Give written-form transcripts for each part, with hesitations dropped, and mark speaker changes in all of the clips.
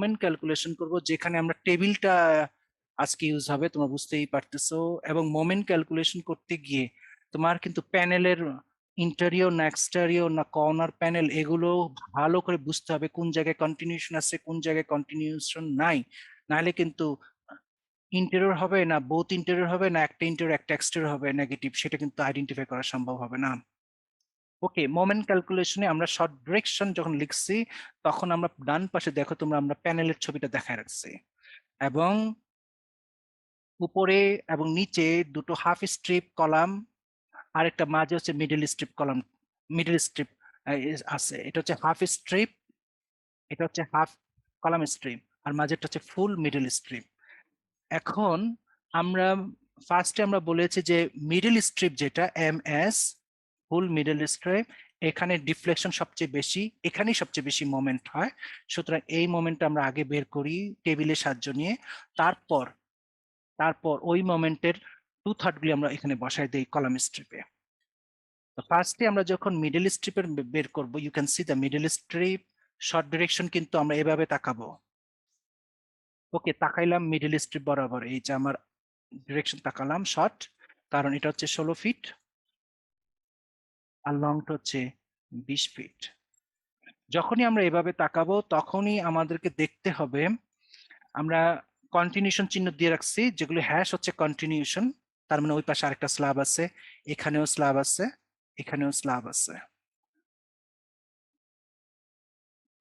Speaker 1: Moment calculation করব, যেখানে আমরা টেবিলটা আজকে ইউজ হবে, তোমরা বুঝতেই পারতেছো। এবং মোমেন্ট ক্যালকুলেশন করতে গিয়ে তোমার কিন্তু প্যানেলের ইন্টেরিয়র না এক্সটেরিয়র না কর্নার প্যানেল, এগুলো ভালো করে বুঝতে হবে, কোন জায়গায় কন্টিনিউশন আছে কোন জায়গায় কন্টিনিউশন নাই। নাহলে কিন্তু ইন্টেরিয়র হবে না, বোথ ইন্টেরিয়র হবে না, একটা ইন্টেরিয়র একটা এক্সটেরিয়র হবে নেগেটিভ, সেটা কিন্তু আইডেন্টিফাই করা সম্ভব হবে না। ওকে, মোমেন্ট ক্যালকুলেশনে আমরা শর্ট ডিরেকশন যখন লিখছি, তখন আমরা ডান পাশে দেখো তোমরা, আমরা প্যানেলের ছবিটা দেখায় রাখছি, এবং উপরে এবং নিচে দুটো হাফ স্ট্রিপ কলাম, আর একটা মাঝে হচ্ছে middle strip column, middle strip আছে। এটা হচ্ছে হাফ স্ট্রিপ, এটা হচ্ছে হাফ কলাম স্ট্রিপ, আর মাঝেরটা হচ্ছে ফুল মিডল স্ট্রিপ। এখন আমরা ফার্স্টে আমরা বলেছি যে মিডল স্ট্রিপ যেটা MS, ফুল মিডল স্ট্রিপ, এখানে ডিফ্লেকশন সবচেয়ে বেশি, এখানেই সবচেয়ে বেশি মোমেন্ট হয়। সুতরাং এই মোমেন্টটা আমরা আগে বের করি টেবিলের সাহায্য নিয়ে, তারপর তারপর ওই মোমেন্টের 2/3 গুলি আমরা এখানে বসাই দিই কলাম স্ট্রিপে। তো ফার্স্টে আমরা যখন মিডল স্ট্রিপের বের করব, you can see the middle strip short direction, কিন্তু আমরা এভাবে তাকাবো। ওকে, তাকাইলাম মিডল স্ট্রিপ বরাবর, এই যে আমার ডিরেকশন তাকালাম শর্ট, কারণ এটা হচ্ছে 16 ফিট আর লংটা হচ্ছে 20 ফিট। যখনই আমরা এভাবে তাকাবো তখনই আমাদেরকে দেখতে হবে, আমরা কন্টিনিউশন চিহ্ন দিয়ে রাখছি, যেগুলো হ্যাশ হচ্ছে কন্টিনিউশন, তার মানে ওই পাশে আরেকটা স্ল্যাব আছে, এখানেও স্ল্যাব আছে, এখানেও স্ল্যাব আছে।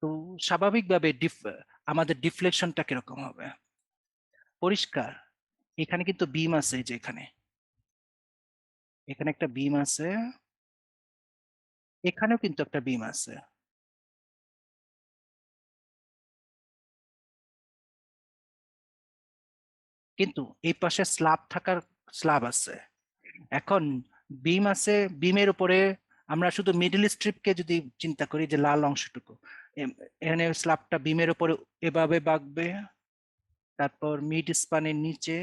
Speaker 1: তো স্বাভাবিকভাবে আমাদের ডিফ্লেকশনটা কিরকম হবে? পরিষ্কার, এখানে কিন্তু বিম আছে, যে এখানে এখানে একটা বিম আছে, এখানেও কিন্তু একটা বিম আছে, কিন্তু এই পাশে স্ল্যাব থাকার স্ল্যাব আছে। এখন বিম আছে, বিমের উপরে আমরা শুধু মিডল স্ট্রিপকে যদি চিন্তা করি, যে লাল অংশটুকু, এখানে স্ল্যাবটা বিমের উপরে এভাবে বাঁকবে, তারপর মিড স্পানের নিচে,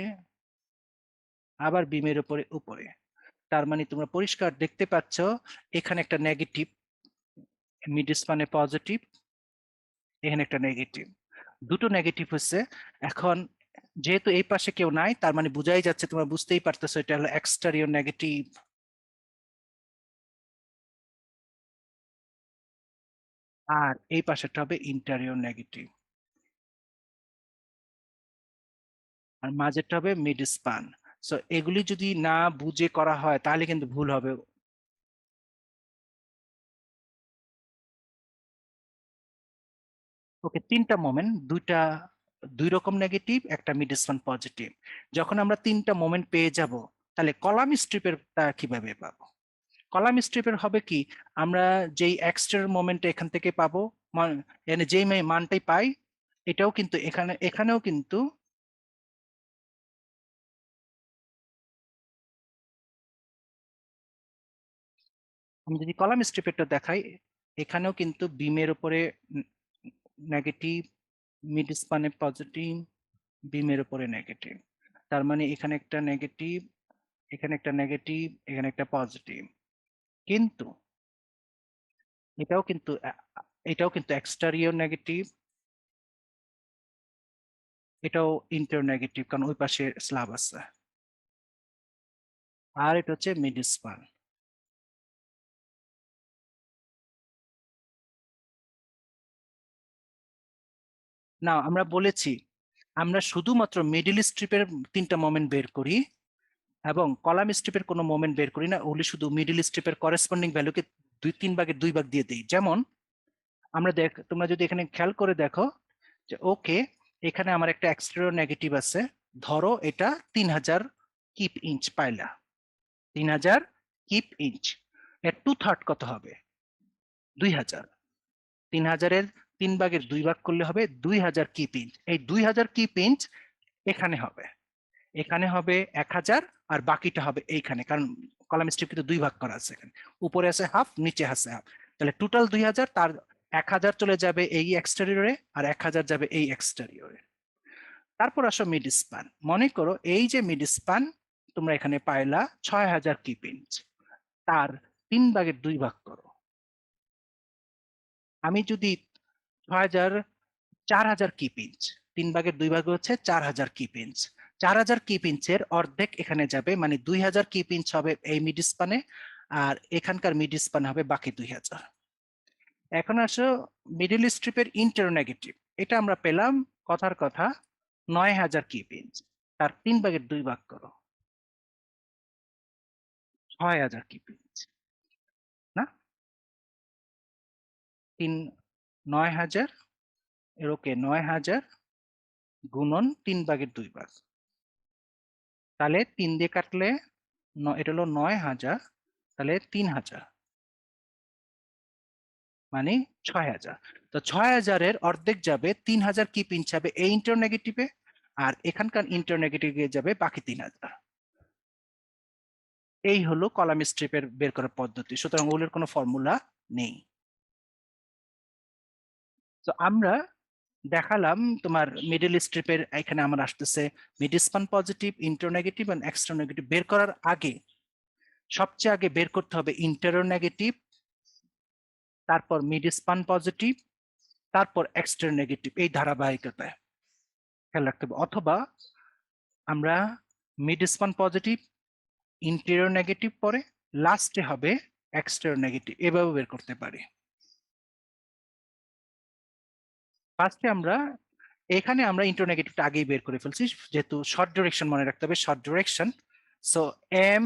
Speaker 1: আবার বিমের উপরে উপরে। তার মানে তোমরা পরিষ্কার দেখতে পাচ্ছ, এখানে একটা নেগেটিভ, মিড স্পানে পজিটিভ, এখানে একটা নেগেটিভ, দুটো নেগেটিভ হচ্ছে। এখন যেহেতু এই পাশে কেউ নাই, তার মানে বোঝাই যাচ্ছে, তোমরা বুঝতেই পারতেছো, এটা হলো এক্সটেরিয়র নেগেটিভ। আর এই পাশেরটা হবে ইন্টেরিয়র নেগেটিভ, আর মাঝেরটা হবে মিড স্পান। সো এগুলি যদি না বুঝে করা হয় তাহলে কিন্তু ভুল হবে। ওকে, তিনটা মোমেন্ট, দুই রকম নেগেটিভ, একটা মিড স্পান পজিটিভ। যখন আমরা তিনটা মোমেন্ট পেয়ে যাব, তাহলে কলাম স্ট্রিপের কিভাবে পাবো? কলাম স্ট্রিপের হবে কি, আমরা যেই এক্সটার মোমেন্ট এখান থেকে পাবো, মানে যেই মানটাই পাই, এটাও কিন্তু এখানেও কিন্তু আমি যদি কলাম স্ট্রিপেরটা দেখাই, এখানেও কিন্তু বিমের উপরে নেগেটিভ, মিড স্পানে পজিটিভ, বিমের উপরে নেগেটিভ। তার মানে এখানে একটা নেগেটিভ, এখানে একটা নেগেটিভ, এখানে একটা পজিটিভ। কিন্তু এটাও কিন্তু এটাও কিন্তু এক্সটেরিয়র নেগেটিভ, এটাও ইন্টার নেগেটিভ, কারণ ওই পাশে স্ল্যাব আছে। আর এটা হচ্ছে মিড স্পান। না, আমরা বলেছি আমরা শুধুমাত্র মিডল স্ট্রিপের তিনটা মোমেন্ট বের করি, এবং কলাম স্ট্রিপের কোনো মোমেন্ট বের করি না, ওগুলি শুধু মিডল স্ট্রিপের করেসপন্ডিং ভ্যালুকে 3 ভাগের 2 ভাগ দিয়ে দিই। যেমন আমরা তোমরা যদি এখানে খেয়াল করে দেখো, যে ওকে, এখানে আমার একটা এক্সটেরিয়র নেগেটিভ আছে, ধরো এটা 3000 কিপ ইঞ্চ পাইলা, 3000 কিপ ইঞ্চ, এর 2/3 কত হবে? 2000। 3000-এর 3/2 করলে হবে 2000 কিপ ইঞ্চ। এই 2000 কিপ ইঞ্চ এখানে হবে, এখানে হবে 1000, আর বাকিটা হবে এইখানে, কারণ কলাম স্ট্রিপ কিন্তু 2 ভাগ করা আছে, এখানে উপরে আছে হাফ, নিচে আছে হাফ। তাহলে টোটাল 2000, তার 1000 চলে যাবে এই এক্সটেরিয়রে, আর 1000 যাবে এই এক্সটেরিয়রে। তারপর আসো মিড স্পান, মনে করো এই যে মিড স্পান তোমরা এখানে পাইলা 6000 কিপ ইঞ্চ, তার 3/2 করো। আমি যদি 6000 4000 কি পিঞ্চ, 3/2 হচ্ছে 4000 কি পিঞ্চ। 4000 কি পিঞ্চের অর্ধেক এখানে যাবে, মানে 2000 কি পিঞ্চ হবে এই মিড স্পানে, আর এখানকার মিড স্পান হবে বাকি 2000। এখন আসো মিডল স্ট্রিপের ইন্টারনেগেটিভ, এটা আমরা পেলাম কথার কথা 9000 কি পিঞ্চ, তার 3/2 করো, 6000 কি পিঞ্চ না, 9000 এর ওকে 9000 গুণন 3/2, তাহলে 3 দিয়ে কাটলে এটা হলো 9000, তাহলে 3000 মানে 6000। তো 6000-এর অর্ধেক যাবে 3000 কি পিঞ্চ যাবে এই ইন্টারনেগেটিভে, আর এখানকার ইন্টারনেগেটিভে যাবে বাকি 3000। এই হলো কলাম স্ট্রিপের বের করার পদ্ধতি, সুতরাং ওগুলোর কোনো ফর্মুলা নেই। তো আমরা দেখালাম তোমার মিডল স্ট্রিপের, এখানে আমার আসতেছে মিড স্পান পজিটিভ, ইন্টারনেগেটিভ এন্ড এক্সট্রানেগেটিভ। বের করার আগে সবচেয়ে আগে বের করতে হবে ইন্টারনেগেটিভ, তারপর মিড স্পান পজিটিভ, তারপর এক্সট্রানেগেটিভ, এই ধারাবাহিকতায় খেয়াল রাখতে হবে। অথবা আমরা mid span positive, interior negative পরে লাস্টে হবে এক্সটেরিয়র নেগেটিভ, এভাবে বের করতে পারি। ফার্স্টে আমরা এখানে আমরা ইন্টার নেগেটিভটা আগেই বের করে ফেলছি, যেহেতু শর্ট ডিরেকশন মনে রাখতে হবে, short direction. So M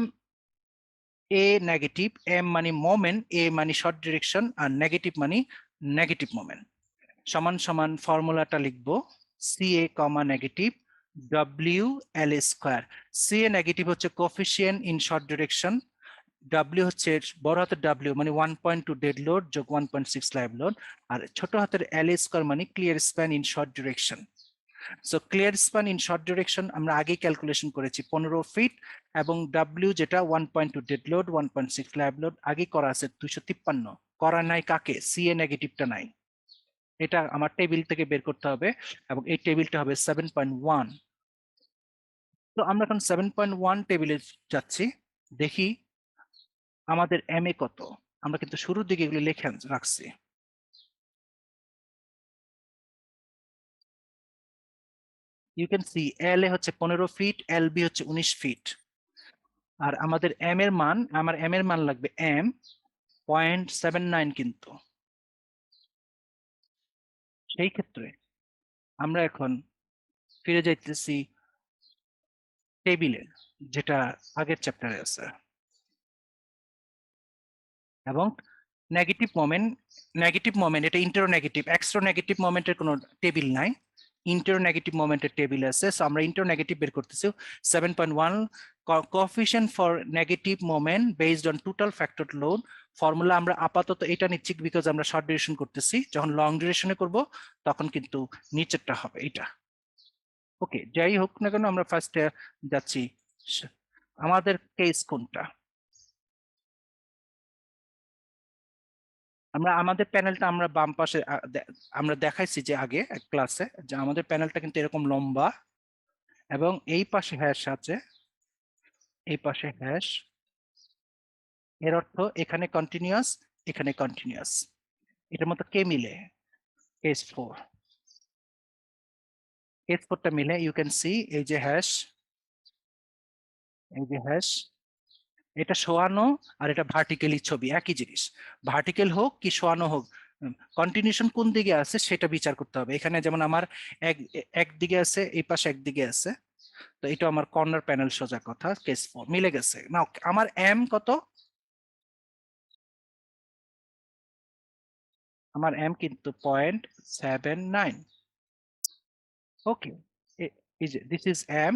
Speaker 1: A negative, M মানে মোমেন্ট, এ মানে শর্ট ডিরেকশন, আর নেগেটিভ মানে নেগেটিভ মোমেন্ট, সমান সমান ফর্মুলাটা লিখবো C A comma negative W L square. C A negative হচ্ছে coefficient in short direction, W হচ্ছে বড় হাতের ডাব্লিউ মানে 1.2 ডেড লোড যোগ 1.6 লাইভ লোড, আর ছোট হাতের এল স্কোয়ার মানে clear span in short direction. So clear span in short direction আমরা আগেই ক্যালকুলেশন করেছি 15 ফিট, এবং ডাব্লিউ যেটা 1.2 ডেড লোড 1.6 লাইভ লোড আগে করা আছে 253, করা নাই কাকে, সি এ নেগেটিভটা নাই, এটা আমার টেবিল থেকে বের করতে হবে, এবং এই টেবিলটা হবে 7.1। তো আমরা এখন 7.1 টেবিলে যাচ্ছি, দেখি আমাদের এম এ কত। আমরা কিন্তু শুরুর দিকে এগুলো লিখে রাখছি। ইউ ক্যান সি এল এ হচ্ছে 15 ফিট, এল বি হচ্ছে 19 ফিট, আর আমাদের এম এর মান, আমার এম এর মান লাগবে এম 0.79। কিন্তু সেই ক্ষেত্রে আমরা এখন ফিরে যাইতেছি টেবিলে, যেটা আগের চ্যাপ্টারে আছে, এবং নেগেটিভ মোমেন্ট এটা ইন্টারো নেগেটিভ, এক্সট্রা নেগেটিভ মোমেন্টের কোনো টেবিল নাই, ইন্টারো নেগেটিভ মোমেন্টের টেবিল আছে। সো আমরা ইন্টারো নেগেটিভ বের করতেছি 7.1 coefficient for negative moment based on total factor load. Formula আমরা আপাতত এটা নিচ্ছি বিকজ আমরা শর্ট ডিউরেশন করতেছি, যখন লং ডিউরেশনে করব তখন কিন্তু নিচেরটা হবে এটা। ওকে, যাই হোক না কেন আমরা ফার্স্টে যাচ্ছি, আমাদের কেস কোনটা। আমরা আমাদের প্যানেলটা আমরা বাম পাশে আমরা দেখাইছি যে আগে এক ক্লাসে, যে আমাদের প্যানেলটা কিন্তু এরকম লম্বা, এবং এই পাশে হ্যাশ আছে, এই পাশে হ্যাশ, এর অর্থ এখানে কন্টিনিউয়াস, এখানে কন্টিনিউয়াস, এটার মতো কে মিলে কেস 4, কেস 4টা মিলে ইউ ক্যান সি এই যে হ্যাশ, এই যে হ্যাশ, এটা শোয়ানো আর এটা ভার্টিক্যালি ছবি একই জিনিস, ভার্টিক্যাল হোক কি শোয়ানো হোক, কন্টিনিউশন কোন দিকে আছে সেটা বিচার করতে হবে। এখানে যেমন আমার এক একদিকে আছে, এই পাশে একদিকে আছে, তো এটা আমার কর্নার প্যানেল, সোজা কথা কেস 4 মিলে গেছে। নাও আমার এম কত, আমার এম কিন্তু 0.79। ওকে, এই যে দিস ইজ এম,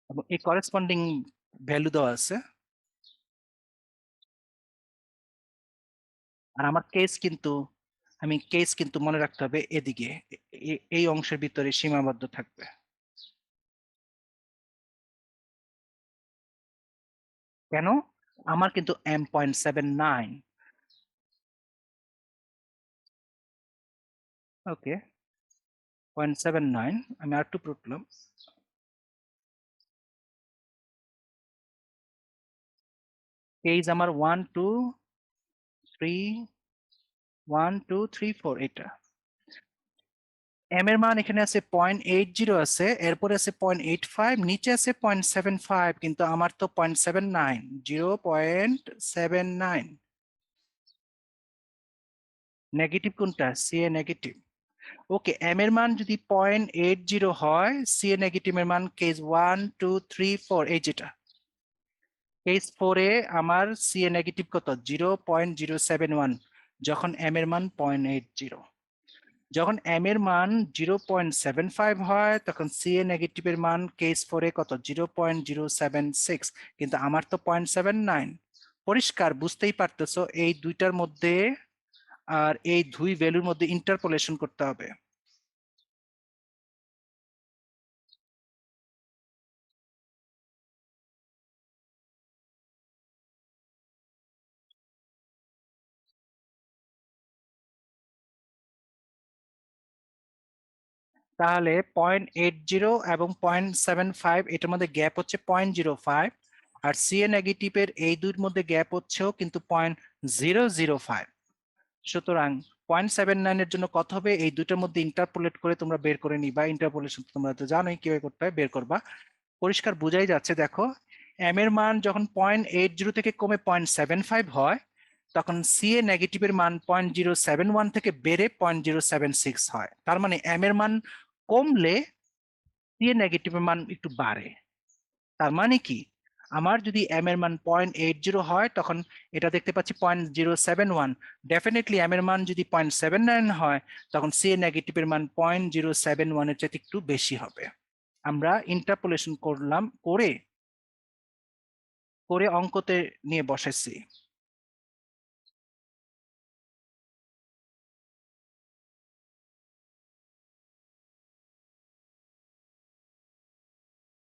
Speaker 1: এবং এই করেসপন্ডিং ভ্যালু দেওয়া আছে, আর আমার কেস কিন্তু, আমি কেস কিন্তু মনে রাখতে হবে এদিকে, এই অংশের ভিতরে সীমাবদ্ধ থাকবে। কেন, আমার কিন্তু এম 0.79। ওকে, 0.79, আমি আর একটু প্রুফ করলাম, কেস আমার 1 2 3, 1 2 3 4 এটা। এম এর মান এখানে আছে 0.80 আছে, এরপরে আছে 0.85, নিচে আছে 0.75, কিন্তু আমার তো 0.79, 0.79। নেগেটিভ কোনটা? C A negative. Okay, M এর মান যদি 0.80 হয়, সি এ নেগেটিভ এর মান কেস 1 2 3 4, এই যেটা কেস 4 এ আমার সি এ নেগেটিভ কত? 0.071, যখন এম এর মান 0.80। যখন এম এর মান 0.75 হয়, তখন সি এ নেগেটিভ এর মান কেস 4 এ কত? 0.076, কিন্তু আমার তো 0.79। পরিষ্কার, বুঝতেই পারতেছো এই দুইটার মধ্যে আর এই দুই ভ্যালুর মধ্যে ইন্টারপোলেশন করতে হবে। তাহলে 0.80 এবং 0.75 এটার মধ্যে গ্যাপ হচ্ছে 0.05, আর সি এ নেগেটিভের এই দুইর মধ্যে গ্যাপ হচ্ছেও কিন্তু 0.005। সুতরাং 0.79 এর জন্য কত হবে? এই দুইটার মধ্যে ইন্টারপোলেট করে তোমরা বের করে নিবা। ইন্টারপোলেশন তোমরা তো জানোই কিভাবে করতে হয়, বের করবা। পরিষ্কার বোঝাই যাচ্ছে, দেখো এম এর মান যখন 0.80 থেকে কমে 0.75 হয়, তখন সি এ নেগেটিভের মান 0.071 থেকে বেড়ে 0.076 হয়। তার মানে এম এর মান কমলে সি এ নেগেটিভের মান একটু বাড়ে। তার মানে কি, আমার যদি এম এর মান 0.80 হয়, তখন এটা দেখতে পাচ্ছি 0.071। ডেফিনেটলি এম এর মান যদি 0.79 হয়, তখন সি এ নেগেটিভের মান 0.071 এর চাইতে একটু বেশি হবে। আমরা ইন্টারপোলেশন করলাম, করে করে অঙ্কতে নিয়ে বসেছি।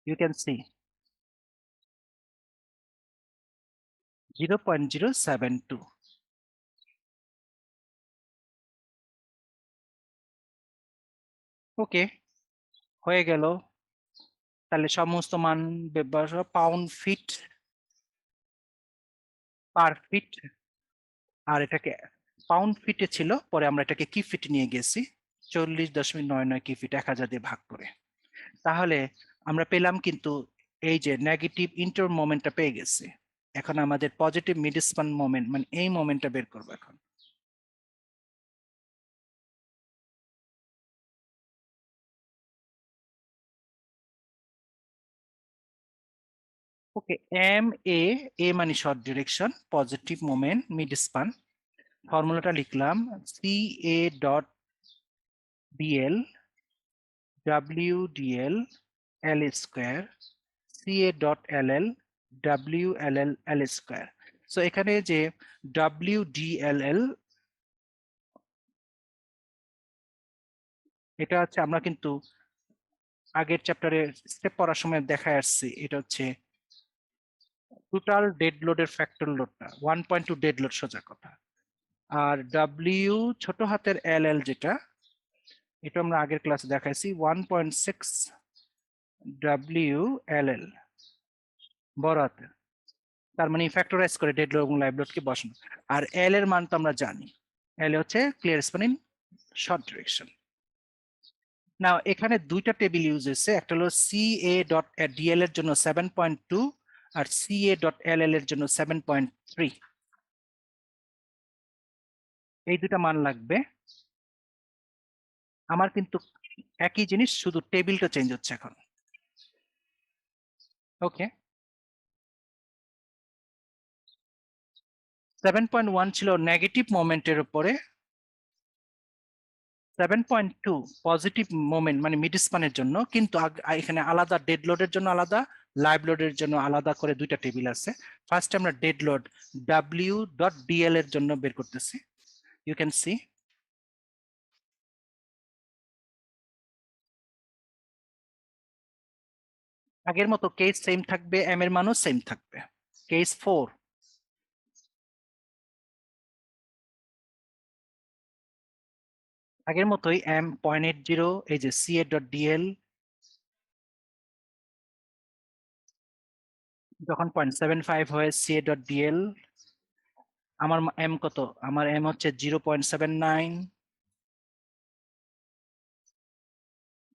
Speaker 1: You can C 0.072। ওকে, হয়ে গেল। তাহলে সমস্ত মান ব্যবহার, পাউন্ড ফিট পার ফিট, আর এটাকে পাউন্ড ফিটে ছিল, পরে আমরা এটাকে কি ফিট নিয়ে গেছি, 40.99 কি ফিট 1000 দিয়ে ভাগ করে। তাহলে আমরা পেলাম কিন্তু এই যে নেগেটিভ ইন্টার মোমেন্টটা পেয়ে গেছি। এখন আমাদের পজিটিভ মিড স্প্যান মোমেন্ট, মানে এই মোমেন্টটা বের করবো এখন। ওকে, এম এ, এ মানে short direction, positive moment mid span. ফর্মুলাটা লিখলাম, C A dot DL W DL L square, C A dot L L W L L L square. So এখানে যে ডাব্লিউ ডি এল এল, এটা হচ্ছে আমরা কিন্তু আগের চ্যাপ্টারে স্টেপ পড়ার সময় দেখায় আসছি, এটা হচ্ছে টোটাল ডেড লোডের ফ্যাক্টর লোডটা 1.2 ডেড লোড, সোজা কথা। আর ডাব্লিউ ছোট হাতের এল এল যেটা, এটা আমরা আগের ক্লাসে দেখাইছি 1.6 ডাব্লিউ এল এল বড় হাতের। তার মানে ফ্যাক্টরাইজ করে ডেড লোড এবং লাইভ লোডকে বসানো। আর এল এর মান তো আমরা জানি, এল হচ্ছে clear span in short direction. না, এখানে দুইটা টেবিল ইউজ হয়েছে, একটা হলো সি এ ডট ডিএল এর জন্য 7.2, আর সি এ ডট এল এল এর জন্য 7.3। এই দুটা মান লাগবে আমার, কিন্তু একই জিনিস, শুধু টেবিলটা চেঞ্জ হচ্ছে এখন। ওকে, 7.1 ছিল নেগেটিভ মোমেন্টের উপরে, 7.2 পজিটিভ মোমেন্ট মানে মিড স্প্যানের জন্য, কিন্তু এখানে আলাদা ডেড লোডের জন্য আলাদা, লাইভ লোডের জন্য আলাদা করে দুইটা টেবিল আছে। ফার্স্ট আমরা dead load W dot DL এর জন্য বের করতেছি। ইউ ক্যান সি আগের মতো কেস সেম থাকবে, এম এর মানও সেম থাকবে। কেস 4, আগের মতোই এম 0.80, এই যে সি এ ডট ডিএল যখন 0.75 হয়, সি এ ডট ডিএল। আমার এম কত? আমার এম হচ্ছে 0.79।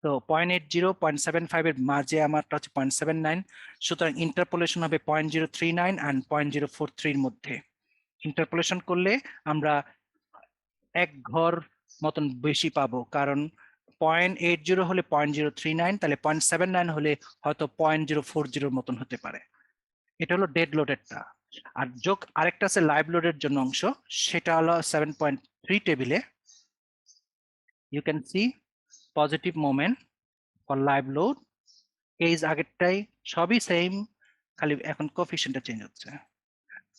Speaker 1: তো 0.80 0.75 এর মাঝে আমারটা হচ্ছে 0.79, সুতরাং ইন্টারপোলেশন হবে 0.039 and 0.043 এর মধ্যে। ইন্টারপোলেশন করলে আমরা এক ঘর মতন বেশি পাবো, কারণ 0.80 হলে 0.039, তাহলে 0.79 হলে হয়তো 0.040 মতন হতে পারে। এটা হলো ডেড লোডেরটা। আর যোগ আরেকটা আছে লাইভ লোডের জন্য অংশ, সেটা হলো 7.3 টেবিলে। You can see positive moment for live load. Case আগেরটাই, সবই সেম, খালি এখন কোফিশিয়েন্টটা চেঞ্জ হচ্ছে।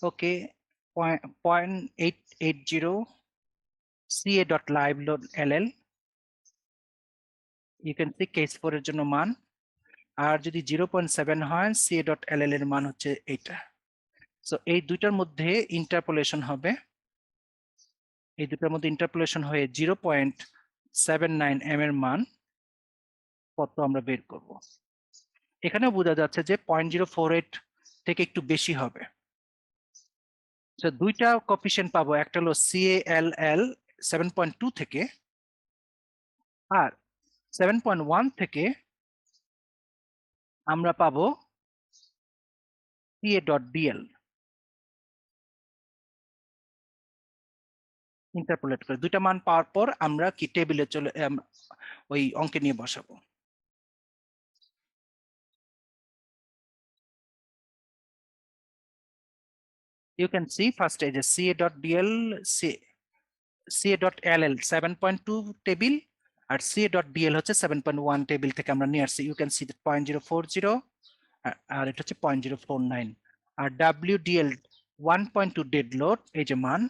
Speaker 1: ওকে, 0.880 CA dot live load LL, you can see case 4 এর জন্য মান। আর যদি 0.7 হয়, CA dot LL এর মান হচ্ছে এইটা। সো এই দুইটার মধ্যে ইন্টারপোলেশন হবে, এই দুটার মধ্যে ইন্টারপোলেশন হয়ে 0.79 m এর মান কত আমরা বের করব। এখানেও বোঝা যাচ্ছে যে 0.048 থেকে একটু বেশি হবে। তো দুইটা কোফিশিয়েন্ট পাবো, একটা হলো CALL 7.2 থেকে, আর 7.1 থেকে আমরা পাবো CA dot DL। ইন্টারপোলেট করে দুইটা মান পাওয়ার পর আমরা কি টেবিলে চলে ওই অঙ্কে নিয়ে বসাবো। You can see first is CA dot DL, CA dot LL 7.2 table, আর CA dot DL হচ্ছে 7.1 টেবিল থেকে আমরা নিয়ে আসছি। You can see that 0.040 আর এটা হচ্ছে 0.049। আর WDL 1.2 ডেড লোড, এই যে মান।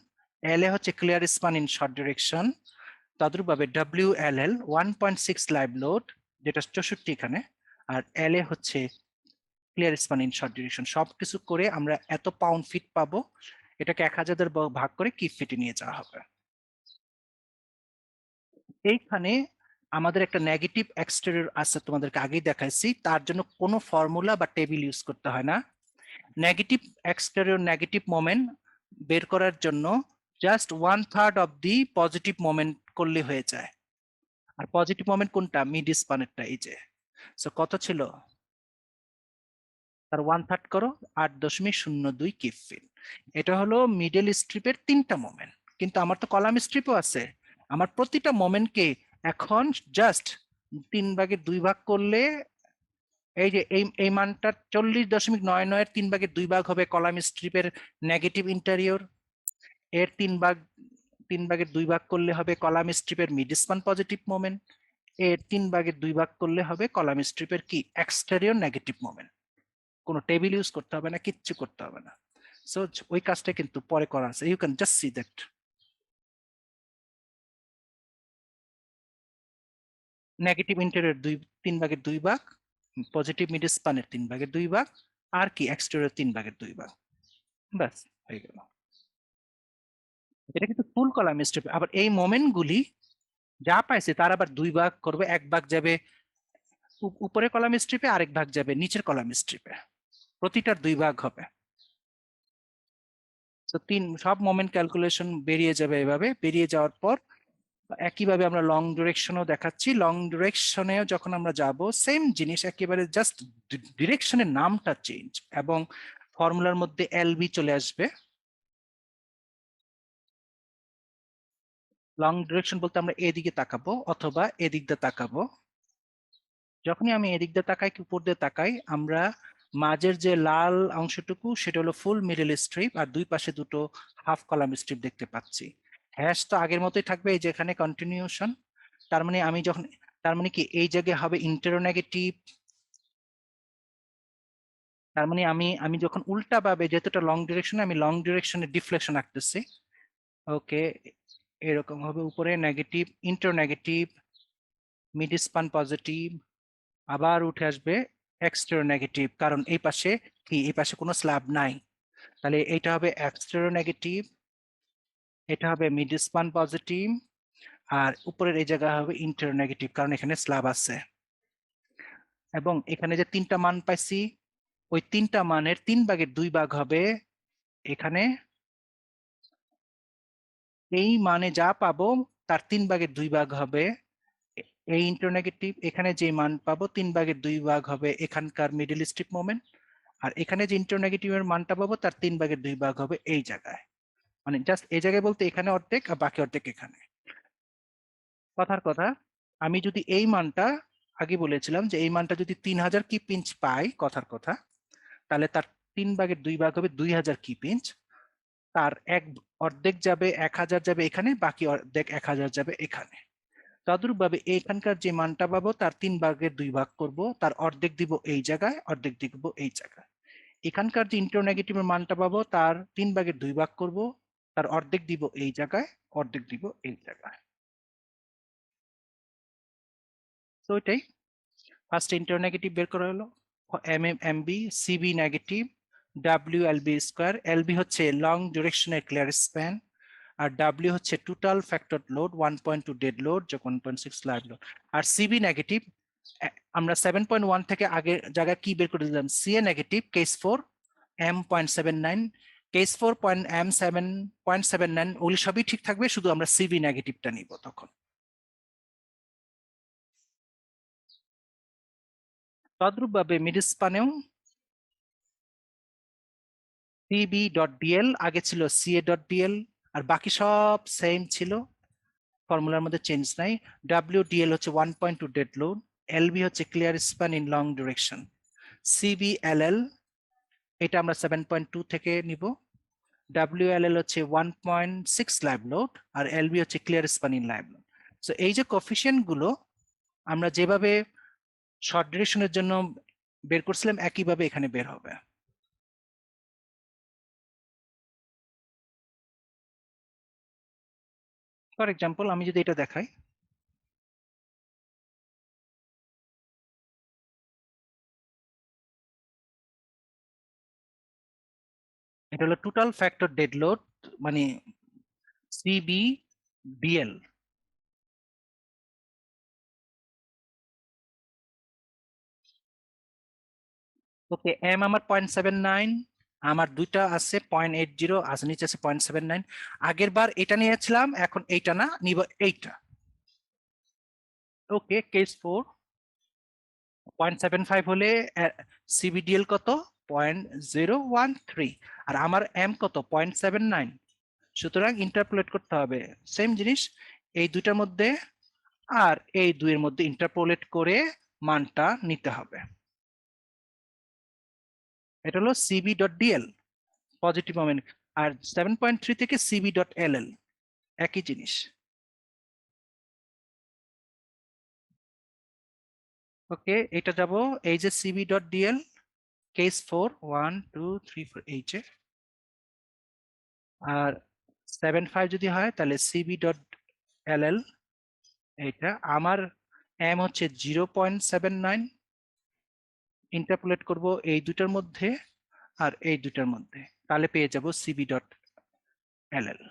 Speaker 1: LA হচ্ছে clear span in short direction, তদ্রূপভাবে WLL 1.6 লাইভ লোড, যেটা 64 এখানে, আর LA হচ্ছে clear span in short direction. সবকিছু করে আমরা এত পাউন্ড ফিট পাবো। এটাকে 1000 ভাগ করে কিপ ফিটে নিয়ে যাওয়া হবে। এইখানে আমাদের একটা নেগেটিভ এক্সটেরিয়র আছে, তোমাদেরকে আগেই দেখাইছি, তার জন্য কোনো ফর্মুলা বা টেবিল ইউজ করতে হয় না। নেগেটিভ এক্সটেরিয়র নেগেটিভ মোমেন্ট বের করার জন্য just 1/3 of the positive moment করলে হয়ে যায়। আর পজিটিভ মোমেন্ট কোনটা? মিড স্পানেরটা, এই যে। সো কত ছিল? তার 1/3 করো, 8.02 কিপ ফিট। এটা হলো মিডল স্ট্রিপের 3টা মোমেন্ট। কিন্তু আমার তো কলাম স্ট্রিপও আছে। আমার প্রতিটা মোমেন্টকে এখন জাস্ট 3/2 ভাগ করলে, এই যে এই মানটা 40.99 এর 3/2 হবে কলাম স্ট্রিপের নেগেটিভ ইন্টেরিয়র। এর 3/2 ভাগ করলে হবে কলাম স্ট্রিপের মিড স্পান পজিটিভ মোমেন্ট। এর 3/2 ভাগ করলে হবে কলাম স্ট্রিপের কি এক্সটেরিয়র নেগেটিভ মোমেন্ট। কোনো টেবিল ইউজ করতে হবে না, কিচ্ছু করতে হবে না। সো ওই কাজটা কিন্তু পরে করা আছে। You can just see that negative interior 3/2 ভাগ, পজিটিভ মিড স্পানের 3/2 ভাগ, আর কি এক্সটেরিয়র 3/2 ভাগ। ব্যাস হয়ে গেল। এটা কিন্তু ফুল কলাম স্ট্রিপ। আবার এই মোমেন্ট গুলি যা পাইছে তার আবার 2 ভাগ করবে, 1 ভাগ যাবে উপরে কলাম স্ট্রিপে, আরেক ভাগ যাবে নিচের কলাম স্ট্রিপে। প্রতিটার 2 ভাগ হবে। তো সব মোমেন্ট ক্যালকুলেশন বেরিয়ে যাবে। এভাবে বেরিয়ে যাওয়ার পর একইভাবে আমরা লং ডিরেকশনও দেখাচ্ছি। লং ডিরেকশনেও যখন আমরা যাব, সেম জিনিস, একেবারে জাস্ট ডিরেকশনের নামটা চেঞ্জ, এবং ফর্মুলার মধ্যে এলবি চলে আসবে। লং ডিরেকশন বলতে আমরা এদিকে তাকাবো অথবা এদিক দিয়ে তাকাবো। যখনই আমি এদিক দিয়ে তাকাই কি উপর দিয়ে তাকাই, আমরা মাঝের যে লাল অংশটুকু সেটা হলো ফুল মিডল স্ট্রিপ, আর দুই পাশে দুটো হাফ কলাম স্ট্রিপ দেখতে পাচ্ছি। হ্যাশ তো আগের মতোই থাকবে, এই যেখানে কন্টিনিউশন। তার মানে আমি যখন, তার মানে কি এই জায়গায় হবে ইন্টারোনেগেটিভ। তার মানে আমি আমি যখন উল্টা ভাবে, যেহেতু এটা লং ডিরেকশনে, আমি লং ডিরেকশনে ডিফ্লেকশন আঁকতেছি। ওকে, এরকম হবে, উপরে নেগেটিভ, ইন্টারোনেগেটিভ, মিড স্পান পজিটিভ, আবার উঠে আসবে এক্সটেরো নেগেটিভ, কারণ এই পাশে কি, এই পাশে কোনো স্ল্যাব নাই। তাহলে এটা হবে এক্সটেরো নেগেটিভ, এটা হবে মিড স্পান পজিটিভ, আর উপরের এই জায়গা হবে ইন্টারো নেগেটিভ, কারণ এখানে স্ল্যাব আছে। এবং এখানে যে 3টা মান পাইছি, ওই 3টা মানের 3/2 ভাগ হবে এখানে। এই মানে যা পাবো তার 3/2 ভাগ হবে এই ইন্টারনেগেটিভ এখানে যে মান পাবো 3/2 হবে এখানকার মিডল স্ট্রিপ মোমেন্ট, আর এখানে যে ইন্টারনেগেটিভের মানটা পাবো তার 3/2 হবে এই জায়গায়, মানে জাস্ট এই জায়গায় বলতে এখানে অর্ধেক আর বাকি অর্ধেক এখানে। কথার কথা, আমি যদি এই মানটা আগে বলেছিলাম যে এই মানটা যদি 3000 কিপ ইঞ্চ পাই, কথার কথা, তাহলে তার 3/2 হবে 2000 কিপ ইঞ্চ, তার অর্ধেক যাবে 1000 যাবে এখানে, বাকি অর্ধেক 1000 যাবে এখানে। তদ্রূপভাবে এখানকার যে মানটা পাবো তার 3/2 করব, তার অর্ধেক দিব এই জায়গায়, অর্ধেক দিব এই জায়গায়। এখানকার যে ইন্টারনেগেটিভের মানটা পাবো তার 3/2 করব, তার অর্ধেক দিব এই জায়গায়, অর্ধেক দিব এই জায়গায়। তো এটাই ফার্স্ট ইন্টারনেগেটিভ বের করা হলো, MB, CB negative, W LB square, LB হচ্ছে লং ডিউরেকশনের ক্লিয়ার স্প্যান, আর ডাব্লিউ হচ্ছে total factor load 1.2 dead load যোগ 1.6 লাইভ লোড, আর সিবি নেগেটিভ আমরা 7.1 থেকে আগের জায়গায় কি বের করে দিলাম, CA negative case 4 m.79, case 4 m7.79, ওগুলি সবই ঠিক থাকবে, শুধু আমরা সিবি নেগেটিভটা নিব তখন। তদ্রূপভাবে মিড স্পানেও সিবি ডট ডিএল আগে ছিল সিএ ডট ডিএল, আর বাকি সব সেম ছিল, ফর্মুলার মধ্যে চেঞ্জ নাই। ডাব্লিউ ডিএল হচ্ছে 1.2 ডেড লোড, এলবি হচ্ছে clear span in long direction, CB LL এটা আমরা 7.2 থেকে নিব, WLL হচ্ছে 1.6 লাইভ লোড, আর এলবি হচ্ছে clear span in live load. So এই যে কোফিশিয়েন্ট গুলো আমরা যেভাবে শর্ট ডিউরেশনের জন্য বের করছিলাম একইভাবে এখানে বের হবে। ফর এক্সাম্পল আমি যদি এটা দেখাই, এটা হলো টোটাল ফ্যাক্টর ডেড লোড, মানে সিবি ডিএল। ওকে, এম আমার 0.79, আমার দুইটা আছে 0.80, আছে নিচে আছে 0.79। আগের বার এটা নিয়েছিলাম, এখন এইটা না, নিব এইটা। ওকে, কেস 4 0.75 হলে সিবিডিএল কত, 0.013, আর আমার এম কত 0.79, সুতরাং ইন্টারপোলেট করতে হবে সেম জিনিস এই দুইটার মধ্যে আর এই দুইয়ের মধ্যে ইন্টারপোলেট করে মানটা নিতে হবে। এটা হলো CB dot DL positive moment, আর 7.3 থেকে সিবি ডট এলএল একই জিনিস। ওকে, এটা যাব এই যে সিবি ডট ডিএল কেস 4 1 2 3 4 এই যে, আর 7.5 যদি হয় তাহলে সিবি ডট এলএল এইটা, আমার এম হচ্ছে 0.79, ইন্টারপোলেট করব এই দুটার মধ্যে আর এই দুটার মধ্যে, তাহলে পেয়ে যাব সিবি ডট এলএল।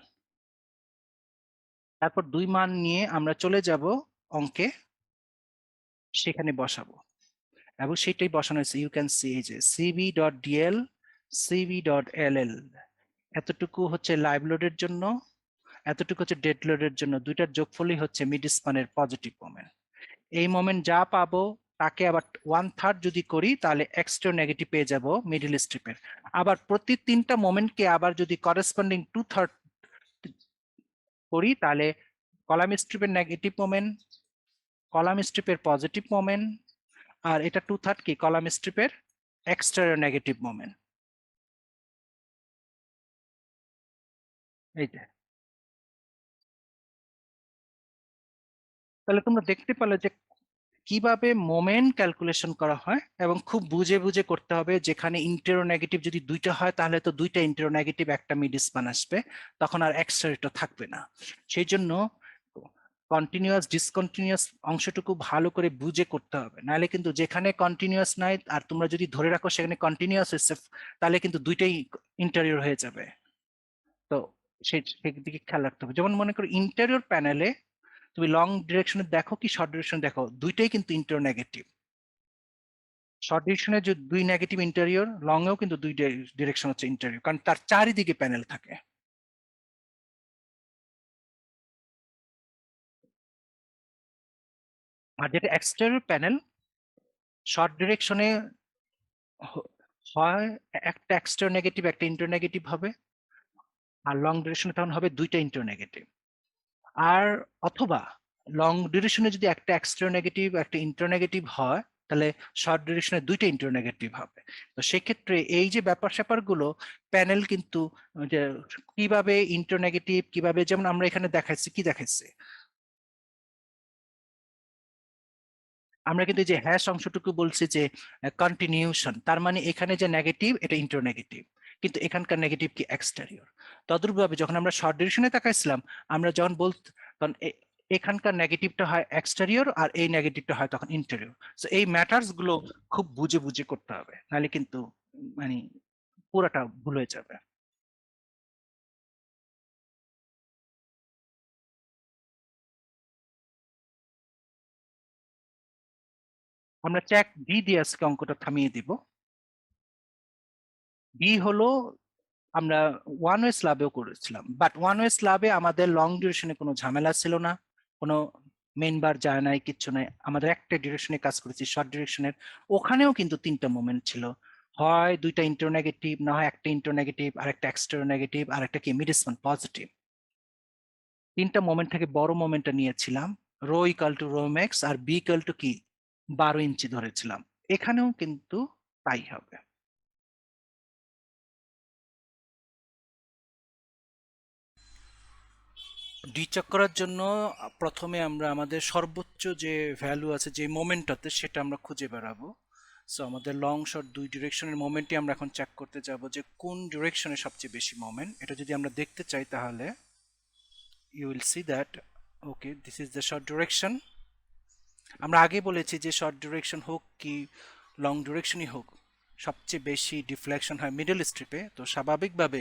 Speaker 1: তারপর দুই মান নিয়ে আমরা চলে যাব অঙ্কে, সেখানে বসাবো, এবং সেটাই বসানো হয়েছে। ইউ ক্যান সি এই যে CB dot DL, CB dot LL, এতটুকু হচ্ছে লাইভ লোডের জন্য, এতটুকু হচ্ছে ডেড লোডের জন্য, দুইটার যোগফলই হচ্ছে মিড স্পানের পজিটিভ মোমেন্ট। এই মোমেন্ট যা পাবো তাকে আবার 1/3 যদি করি তাহলে এক্সট্রা নেগেটিভ পেয়ে যাব মিডল স্ট্রিপের। আবার প্রতি তিনটা মোমেন্টকে আবার যদি করেসপন্ডিং 2/3 করি তাহলে কলাম স্ট্রিপের নেগেটিভ মোমেন্ট, কলাম স্ট্রিপের পজিটিভ মোমেন্ট, আর এটা 2/3 কি কলাম স্ট্রিপের এক্সট্রা নেগেটিভ মোমেন্ট। এই যে, তাহলে তোমরা দেখতে পেলে যে কিভাবে মোমেন্ট ক্যালকুলেশন করা হয়, এবং খুব বুঝে বুঝে করতে হবে। যেখানে ইন্টেরো নেগেটিভ যদি দুইটা হয় তাহলে তো দুইটা ইন্টেরো নেগেটিভ একটা মিড স্পান আসবে, তখন আর এক্সট্রা থাকবে না। সেই জন্য কন্টিনিউয়াস ডিসকন্টিনিউয়াস অংশটুকু ভালো করে বুঝে করতে হবে, নাহলে কিন্তু যেখানে কন্টিনিউয়াস নাই আর তোমরা যদি ধরে রাখো সেখানে কন্টিনিউয়াস হচ্ছে, তাহলে কিন্তু দুইটাই ইন্টেরিয়র হয়ে যাবে। তো সেই দিকে খেয়াল রাখতে হবে। যেমন মনে করো ইন্টেরিয়র প্যানেলে তুমি লং ডিরেকশনে দেখো কি শর্ট ডিরেকশনে দেখো, দুইটাই কিন্তু ইন্টেরিয়র নেগেটিভ। শর্ট ডিরেকশনে যে দুই নেগেটিভ ইন্টেরিয়র, লং এও কিন্তু দুই ডিরেকশন হচ্ছে ইন্টেরিয়র, কারণ তার চারিদিকে প্যানেল থাকে। আর যেটা এক্সটেরিয়র প্যানেল, শর্ট ডিরেকশনে হয় একটা এক্সটেরিয়র নেগেটিভ একটা ইন্টার নেগেটিভ হবে, আর লং ডিরেকশনে তখন হবে দুইটা ইন্টার নেগেটিভ। আর অথবা লং ডিউরেশনে যদি একটা এক্সট্রা নেগেটিভ একটা ইন্টার নেগেটিভ হয়, তাহলে শর্ট ডিউরেশনে দুইটা ইন্টার নেগেটিভ হবে। তো সেক্ষেত্রে এই যে ব্যাপার স্যাপার গুলো প্যানেল কিন্তু যে কিভাবে ইন্টার নেগেটিভ কিভাবে, যেমন আমরা এখানে দেখাচ্ছি কি দেখাচ্ছি, আমরা কিন্তু যে হ্যাশ অংশটুকু বলছি যে কন্টিনিউশন, তার মানে এখানে যে নেগেটিভ এটা ইন্টার নেগেটিভ, কিন্তু এখানকার নেগেটিভ কি এক্সটেরিয়র। তদ্রূপভাবে যখন আমরা শর্ট ডিরেকশনে তাকাইছিলাম, আমরা যখন তখন এখানকার নেগেটিভটা হয় এক্সটেরিয়র আর এই নেগেটিভটা হয় তখন ইন্টেরিয়র। তো এই ম্যাটার্স গুলো খুব বুঝে বুঝে করতে হবে, নাহলে কিন্তু মানে পুরাটা ভুল হয়ে যাবে। আমরা চেক ডি দিয়ে আজকে অঙ্কটা থামিয়ে দিব। ডি হলো আমরা ওয়ান ওয়ে স্ল্যাবেও করেছিলাম, বাট ওয়ান ওয়ে স্ল্যাবে আমাদের লং ডিউরেশনে কোনো ঝামেলা ছিল না, কোনো মেইন বার যায় নাই, কিচ্ছু নাই, আমাদের একটা ডিরেকশনে কাজ করেছি শর্ট ডিরেকশনের। ওখানেও কিন্তু তিনটা মোমেন্ট ছিল, হয় দুইটা ইন্টার নেগেটিভ, না হয় একটা ইন্টার নেগেটিভ আর একটা এক্সটার নেগেটিভ আর একটা কি মিড স্প্যান পজিটিভ। তিনটা মোমেন্ট থেকে বড় মোমেন্টটা নিয়েছিলাম, rho equal to rho max আর বি ইকাল টু কি 12 ইঞ্চি ধরেছিলাম। এখানেও কিন্তু তাই হবে। ডি চেক করার জন্য প্রথমে আমরা আমাদের সর্বোচ্চ যে ভ্যালু আছে যে মোমেন্টটাতে সেটা আমরা খুঁজে বেড়াবো। সো আমাদের লং শর্ট দুই ডিরেকশনের মোমেন্টই আমরা এখন চেক করতে যাব যে কোন ডিরেকশনে সবচেয়ে বেশি মোমেন্ট। এটা যদি আমরা দেখতে চাই তাহলে you will see that okay this is the short direction. আমরা আগে বলেছি যে শর্ট ডিরেকশন হোক কি লং ডিরেকশনই হোক, সবচেয়ে বেশি ডিফ্লেকশন হয় মিডল স্ট্রিপে। তো স্বাভাবিকভাবে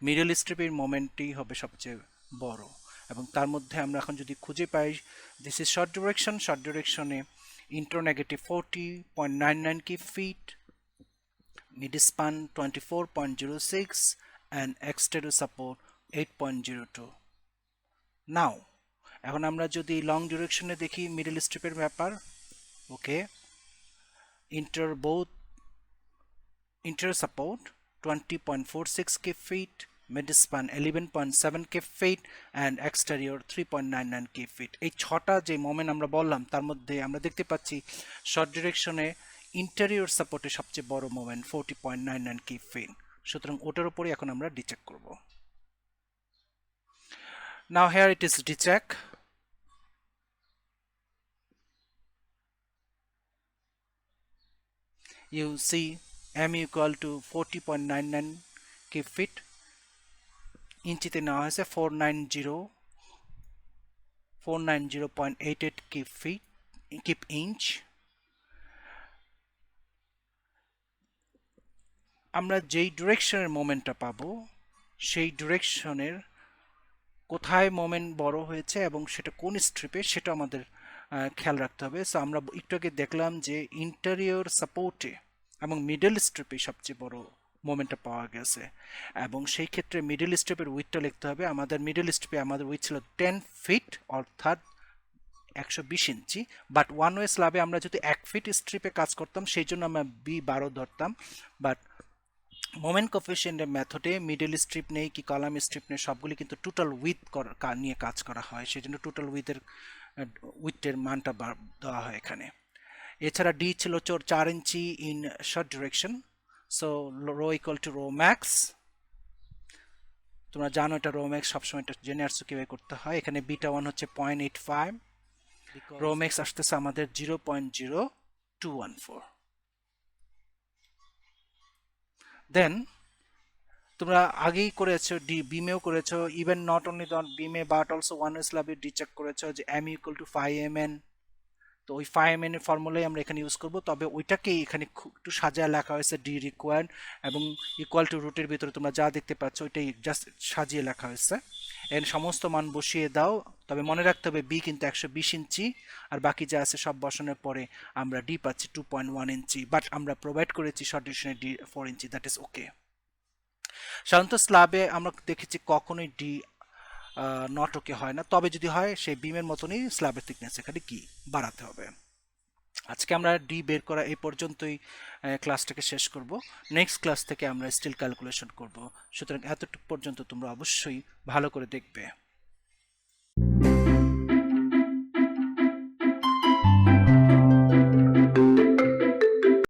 Speaker 1: মিডল স্ট্রিপের মোমেন্টই হবে সবচেয়ে বড়, এবং তার মধ্যে আমরা এখন যদি খুঁজে পাই this is short direction, short ডিরেকশনে ইন্টার নেগেটিভ 40.99 কি feet, mid span 24.06 and exterior support 8.02। Now এখন আমরা যদি লং ডিরেকশনে দেখি মিডল স্ট্রিপের ব্যাপার, ওকে both interior support 20.46 k feet, mid span 11.7 k feet and exterior 3.99 k feet। এই ছটা যে মোমেন্ট আমরা বললাম তার মধ্যে আমরা দেখতে পাচ্ছি শর্ট ডিরেকশনে ইন্টেরিয়র সাপোর্টে সবচেয়ে বড় মোমেন্ট 40.99 k feet। সুতরাং ওটার উপরে এখন আমরা ডিচেক করব। Now here it is decheck. You see m equal to 40.99 k feet, ইঞ্চিতে নেওয়া হয়েছে 490.88 কিপ ইঞ্চ। আমরা যেই ডিরেকশনের মোমেন্টটা পাবো সেই ডিরেকশনের কোথায় মোমেন্ট বড় হয়েছে এবং সেটা কোন স্ট্রিপে সেটা আমাদের খেয়াল রাখতে হবে। সো আমরা একটু আগে দেখলাম যে ইন্টেরিয়র সাপোর্টে এবং মিডল স্ট্রিপে সবচেয়ে বড় মোমেন্টটা পাওয়া গেছে, এবং সেই ক্ষেত্রে মিডল স্ট্রিপের উইথটা লিখতে হবে। আমাদের মিডল স্ট্রিপে আমাদের উইথ ছিল 10 ফিট অর্থাৎ 120 ইঞ্চি, বাট ওয়ান ওয়ে স্ল্যাবে আমরা যদি 1 ফিট স্ট্রিপে কাজ করতাম সেই জন্য আমরা B12 ধরতাম, বাট মোমেন্ট কোফিশিয়েন্টের মেথডে মিডল স্ট্রিপ নেই কি কলাম স্ট্রিপ নেই, সবগুলি কিন্তু টোটাল উইথ নিয়ে কাজ করা হয়, সেই জন্য টোটাল উইথের মানটা দেওয়া হয় এখানে। এছাড়া ডি ছিল 4 ইঞ্চি in short direction, so rho equal to rho max. তোমরা জানো এটা রো ম্যাক্স সবসময় এটা জেনে আসছো কিভাবে করতে হয়। এখানে বিটা 1 হচ্ছে 0.85, রো ম্যাক্স আসতেছে আমাদের 0.0214। দেন তোমরা আগেই করেছো বিমেও করেছো, ইভেন নট অনলি বিমে বাট অলসো ওয়ান ওয়ে স্ল্যাবে ডি চেক করেছো যে m ইকুয়াল টু 5mn। তো ওই 5mn এর ফর্মুলাই আমরা এখানে ইউজ করব, তবে ওইটাকেই এখানে একটু সাজায় লেখা হয়েছে ডি রিকোয়ার্ড, এবং ইকুয়াল টু রুটের ভিতরে তোমরা যা দেখতে পাচ্ছ ওইটাই জাস্ট সাজিয়ে লেখা হয়েছে। এর সমস্ত মান বসিয়ে দাও, তবে মনে রাখতে হবে বি কিন্তু 120 ইঞ্চি আর বাকি যা আছে সব বসানোর পরে আমরা ডি পাচ্ছি 2.1 ইঞ্চি, বাট আমরা প্রোভাইড করেছি শর্ট ডিরেকশনে ডি 4 ইঞ্চি, দ্যাট ইজ ওকে। সাধারণত স্ল্যাবে আমরা দেখেছি কখনোই ডি নট ওকে হয় না, তবে যদি হয় সেই বিমের মতনই স্ল্যাবের থিকনেস এখানে কি বাড়াতে হবে। আজকে আমরা ডি বের করা এই পর্যন্তই ক্লাসটাকে শেষ করব। নেক্সট ক্লাস থেকে আমরা স্টিল ক্যালকুলেশন করব। সুতরাং এতটুকু পর্যন্ত তোমরা অবশ্যই ভালো করে দেখবে।